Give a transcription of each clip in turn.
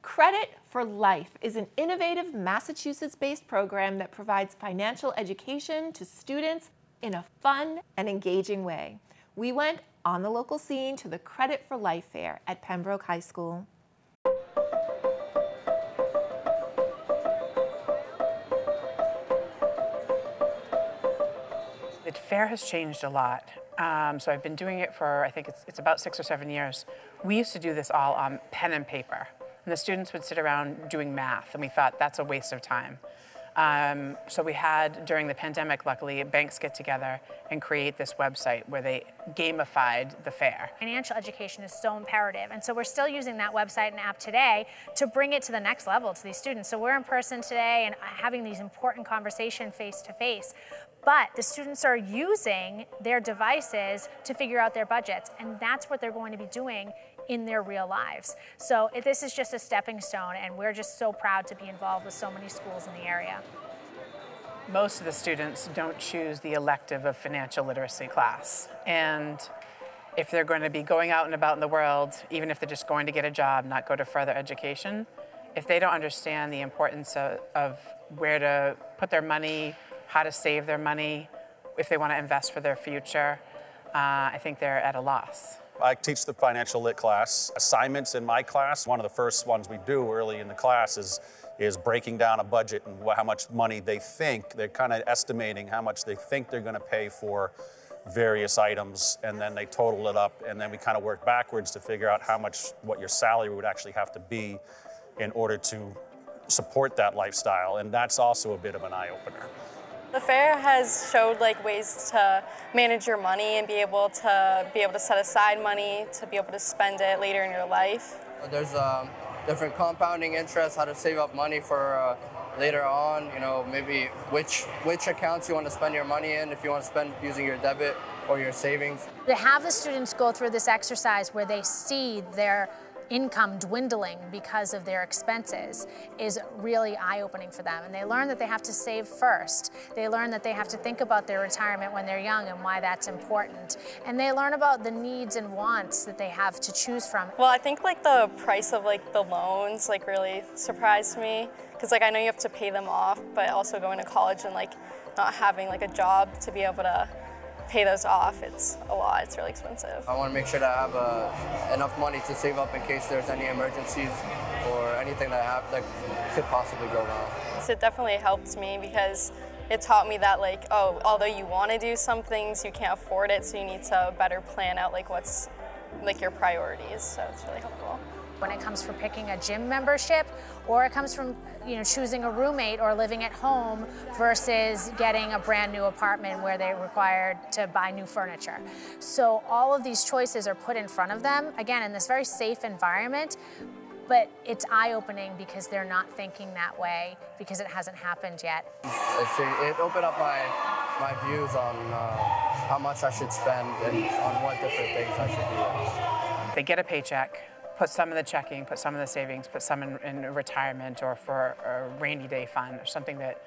Credit for Life is an innovative Massachusetts-based program that provides financial education to students in a fun and engaging way. We went on the local scene to the Credit for Life Fair at Pembroke High School. The fair has changed a lot. So I've been doing it for, I think it's about 6 or 7 years. We used to do this all on pen and paper. And the students would sit around doing math, and we thought that's a waste of time. So we had, during the pandemic, luckily, banks get together and create this website where they gamified the fair. Financial education is so imperative, and so we're still using that website and app today to bring it to the next level to these students. So we're in person today and having these important conversations face-to-face, but the students are using their devices to figure out their budgets, and that's what they're going to be doing in their real lives. So this is just a stepping stone, and we're just so proud to be involved with so many schools in the area. Most of the students don't choose the elective of financial literacy class. And if they're going to be going out and about in the world, even if they're just going to get a job, not go to further education, if they don't understand the importance of where to put their money, how to save their money, if they want to invest for their future, I think they're at a loss. I teach the financial lit class. Assignments in my class, one of the first ones we do early in the class is breaking down a budget and how much money they think. They're kind of estimating how much they think they're going to pay for various items, and then they total it up, and then we kind of work backwards to figure out what your salary would actually have to be in order to support that lifestyle, and that's also a bit of an eye-opener. The fair has showed ways to manage your money and be able to set aside money to be able to spend it later in your life. There's different compounding interest, how to save up money for later on. You know, maybe which accounts you want to spend your money in, if you want to spend using your debit or your savings. To have the students go through this exercise where they see their income dwindling because of their expenses is really eye-opening for them. And they learn that they have to save first. They learn that they have to think about their retirement when they're young and why that's important. And they learn about the needs and wants that they have to choose from. Well, I think the price of the loans really surprised me, because I know you have to pay them off, but also going to college and not having a job to be able to pay those off, it's a lot. It's really expensive. I want to make sure that I have enough money to save up in case there's any emergencies or anything that could possibly go wrong. So it definitely helped me, because it taught me that although you want to do some things, you can't afford it, so you need to better plan out what's your priorities. So it's really helpful. When it comes from picking a gym membership, or it comes from choosing a roommate or living at home versus getting a brand new apartment where they're required to buy new furniture. So all of these choices are put in front of them, again, in this very safe environment, but it's eye-opening because they're not thinking that way because it hasn't happened yet. It opened up my views on how much I should spend and on what different things I should do. They get a paycheck, put some in the checking, put some in the savings, put some in retirement or for a rainy day fund or something that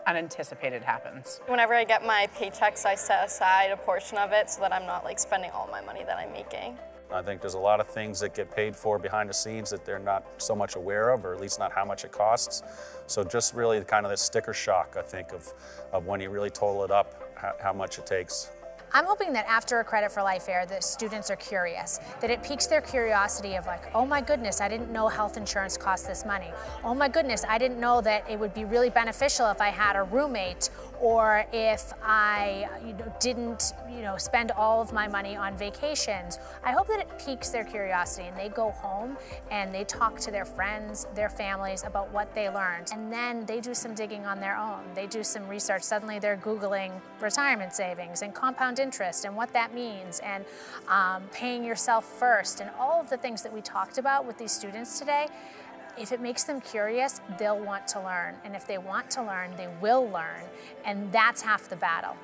unanticipated happens. Whenever I get my paychecks, I set aside a portion of it so that I'm not spending all my money that I'm making. I think there's a lot of things that get paid for behind the scenes that they're not so much aware of, or at least not how much it costs. So just really kind of this sticker shock, I think, of when you really total it up, how much it takes. I'm hoping that after a Credit for Life fair, the students are curious, that it piques their curiosity of oh my goodness, I didn't know health insurance cost this money. Oh my goodness, I didn't know that it would be really beneficial if I had a roommate, or if I didn't spend all of my money on vacations. I hope that it piques their curiosity and they go home and they talk to their friends, their families about what they learned. And then they do some digging on their own. They do some research. Suddenly they're Googling retirement savings and compound interest and what that means, and paying yourself first, and all of the things that we talked about with these students today. If it makes them curious, they'll want to learn. And if they want to learn, they will learn. And that's half the battle.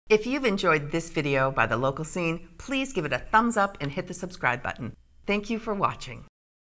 If you've enjoyed this video by the local scene, please give it a thumbs up and hit the subscribe button. Thank you for watching.